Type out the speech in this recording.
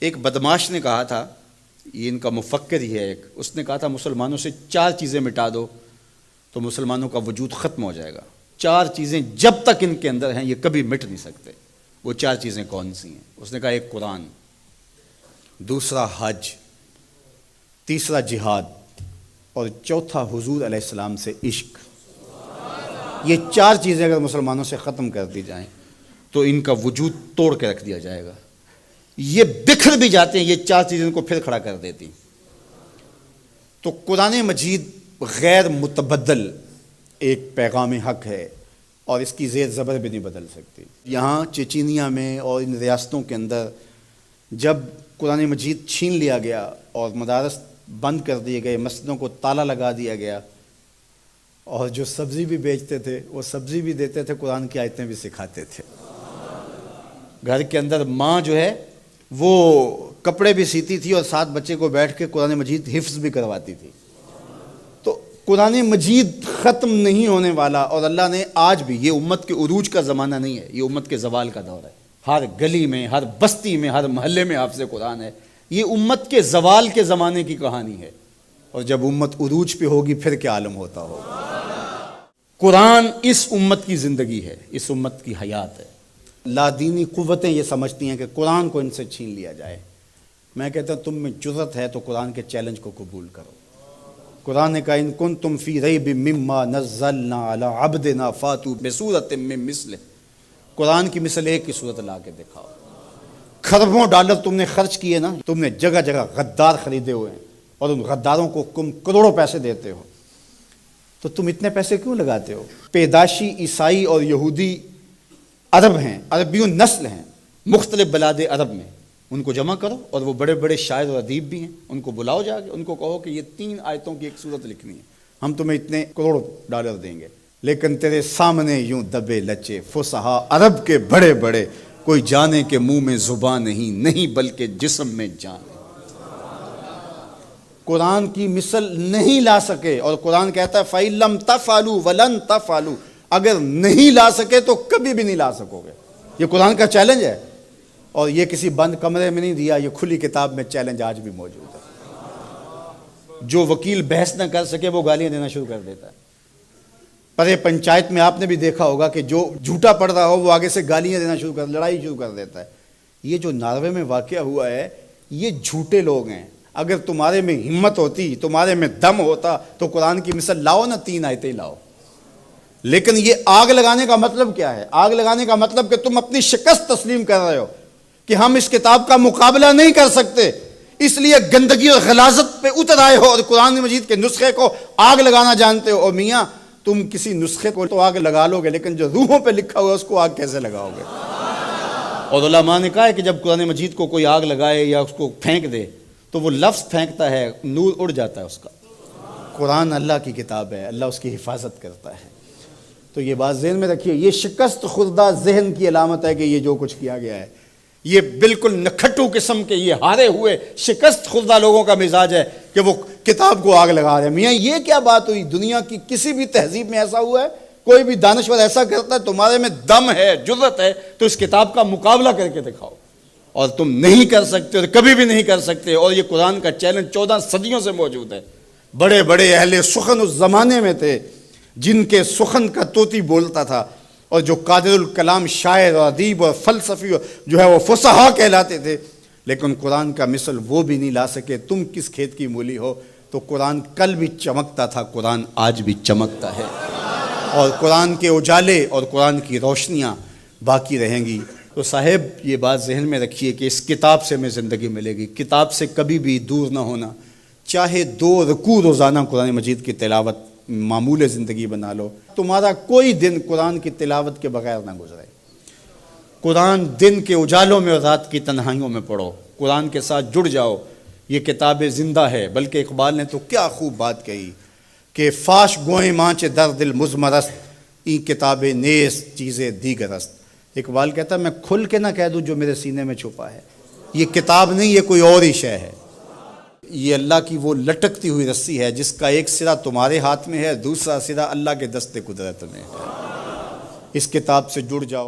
ایک بدماش نے کہا تھا، یہ ان کا مفکر ہی ہے ایک، اس نے کہا تھا مسلمانوں سے 4 چیزیں مٹا دو تو مسلمانوں کا وجود ختم ہو جائے گا۔ 4 چیزیں جب تک ان کے اندر ہیں یہ کبھی مٹ نہیں سکتے۔ وہ 4 چیزیں کون سی ہیں؟ اس نے کہا ایک قرآن، دوسرا حج، تیسرا جہاد، اور چوتھا حضور علیہ السلام سے عشق۔ یہ 4 چیزیں اگر مسلمانوں سے ختم کر دی جائیں تو ان کا وجود توڑ کے رکھ دیا جائے گا۔ یہ بکھر بھی جاتے ہیں، یہ 4 چیزیں ان کو پھر کھڑا کر دیتی۔ تو قرآن مجید غیر متبدل ایک پیغام حق ہے اور اس کی زیر زبر بھی نہیں بدل سکتی۔ یہاں چچینیا میں اور ان ریاستوں کے اندر جب قرآن مجید چھین لیا گیا اور مدارس بند کر دیے گئے، مسجدوں کو تالا لگا دیا گیا، اور جو سبزی بھی بیچتے تھے وہ سبزی بھی دیتے تھے، قرآن کی آیتیں بھی سکھاتے تھے۔ گھر کے اندر ماں جو ہے وہ کپڑے بھی سیتی تھی اور ساتھ بچے کو بیٹھ کے قرآن مجید حفظ بھی کرواتی تھی۔ تو قرآن مجید ختم نہیں ہونے والا، اور اللہ نے آج بھی، یہ امت کے عروج کا زمانہ نہیں ہے، یہ امت کے زوال کا دور ہے۔ ہر گلی میں، ہر بستی میں، ہر محلے میں حافظ قرآن ہے۔ یہ امت کے زوال کے زمانے کی کہانی ہے، اور جب امت عروج پہ ہوگی پھر کیا عالم ہوتا ہوگا۔ قرآن اس امت کی زندگی ہے، اس امت کی حیات ہے۔ لادینی قوتیں یہ سمجھتی ہیں کہ قرآن کو ان سے چھین لیا جائے۔ میں کہتا ہوں تم میں جرأت ہے تو قرآن کے چیلنج کو قبول کرو۔ قرآن نے کہا ان کنتم فی ریب مما نزلنا علی عبدنا فاتوا بسورۃ من مثلہ۔ قرآن کی مثل ایک کی صورت لا کے دکھاؤ۔ کھربوں ڈالر تم نے خرچ کیے نا، تم نے جگہ جگہ غدار خریدے ہوئے ہیں اور ان غداروں کو تم کروڑوں پیسے دیتے ہو، تو تم اتنے پیسے کیوں لگاتے ہو؟ پیدائشی عیسائی اور یہودی عرب ہیں، عربیوں نسل ہیں مختلف بلاد عرب میں، ان کو جمع کرو، اور وہ بڑے بڑے شاعر اور ادیب بھی ہیں، ان کو بلاؤ جا کے، ان کو کہو کہ یہ 3 آیتوں کی ایک صورت لکھنی ہے، ہم تمہیں اتنے کروڑ ڈالر دیں گے۔ لیکن تیرے سامنے یوں دبے لچے فصحا عرب کے بڑے بڑے، کوئی جانے کے منہ میں زبان نہیں بلکہ جسم میں جان ہے۔ قرآن کی مثل نہیں لا سکے، اور قرآن کہتا ہے فَإِن لَمْ تَفْعَلُوا وَلَن تَفْعَلُوا، اگر نہیں لا سکے تو کبھی بھی نہیں لا سکو گے۔ یہ قرآن کا چیلنج ہے، اور یہ کسی بند کمرے میں نہیں دیا، یہ کھلی کتاب میں چیلنج آج بھی موجود ہے۔ جو وکیل بحث نہ کر سکے وہ گالیاں دینا شروع کر دیتا ہے۔ پرے پنچایت میں آپ نے بھی دیکھا ہوگا کہ جو جھوٹا پڑ رہا ہو وہ آگے سے گالیاں دینا شروع کر، لڑائی شروع کر دیتا ہے۔ یہ جو ناروے میں واقعہ ہوا ہے، یہ جھوٹے لوگ ہیں۔ اگر تمہارے میں ہمت ہوتی، تمہارے میں دم ہوتا تو قرآن کی مثل لاؤ نا، 3 آیتیں لاؤ۔ لیکن یہ آگ لگانے کا مطلب کیا ہے؟ آگ لگانے کا مطلب کہ تم اپنی شکست تسلیم کر رہے ہو کہ ہم اس کتاب کا مقابلہ نہیں کر سکتے، اس لیے گندگی اور غلاظت پہ اتر آئے ہو اور قرآن مجید کے نسخے کو آگ لگانا جانتے ہو۔ اور میاں تم کسی نسخے کو تو آگ لگا لو گے، لیکن جو روحوں پہ لکھا ہوا ہے اس کو آگ کیسے لگاؤ گے؟ اور علماء نے کہا ہے کہ جب قرآن مجید کو کوئی آگ لگائے یا اس کو پھینک دے تو وہ لفظ پھینکتا ہے، نور اڑ جاتا ہے اس کا۔ قرآن اللہ کی کتاب ہے، اللہ اس کی حفاظت کرتا ہے۔ تو یہ بات ذہن میں رکھیے، یہ شکست خوردہ ذہن کی علامت ہے کہ یہ جو کچھ کیا گیا ہے، یہ بالکل نکھٹو قسم کے، یہ ہارے ہوئے شکست خوردہ لوگوں کا مزاج ہے کہ وہ کتاب کو آگ لگا رہے ہیں۔ میاں یہ کیا بات ہوئی؟ دنیا کی کسی بھی تہذیب میں ایسا ہوا ہے؟ کوئی بھی دانشور ایسا کرتا ہے؟ تمہارے میں دم ہے، جرأت ہے تو اس کتاب کا مقابلہ کر کے دکھاؤ، اور تم نہیں کر سکتے اور کبھی بھی نہیں کر سکتے۔ اور یہ قرآن کا چیلنج 14 صدیوں سے موجود ہے۔ بڑے بڑے اہل سخن اس زمانے میں تھے جن کے سخن کا طوطی بولتا تھا، اور جو قادر الکلام شاعر اور ادیب اور فلسفی جو ہے وہ فصحا کہلاتے تھے، لیکن قرآن کا مثل وہ بھی نہیں لا سکے۔ تم کس کھیت کی مولی ہو؟ تو قرآن کل بھی چمکتا تھا، قرآن آج بھی چمکتا ہے، اور قرآن کے اجالے اور قرآن کی روشنیاں باقی رہیں گی۔ تو صاحب یہ بات ذہن میں رکھیے کہ اس کتاب سے ہمیں زندگی ملے گی، کتاب سے کبھی بھی دور نہ ہونا۔ چاہے 2 رکوع روزانہ قرآن مجید کی تلاوت معمول زندگی بنا لو، تمہارا کوئی دن قرآن کی تلاوت کے بغیر نہ گزرے۔ قرآن دن کے اجالوں میں اور رات کی تنہائیوں میں پڑھو، قرآن کے ساتھ جڑ جاؤ۔ یہ کتاب زندہ ہے، بلکہ اقبال نے تو کیا خوب بات کہی کہ فاش گوئیں مانچ در دل مزمرست، این کتاب نیز چیزیں دیگر است۔ اقبال کہتا ہے میں کھل کے نہ کہہ دوں جو میرے سینے میں چھپا ہے، یہ کتاب نہیں، یہ کوئی اور ہی شے ہے۔ یہ اللہ کی وہ لٹکتی ہوئی رسی ہے جس کا ایک سرا تمہارے ہاتھ میں ہے، دوسرا سرا اللہ کے دست قدرت میں ہے۔ اس کتاب سے جڑ جاؤ۔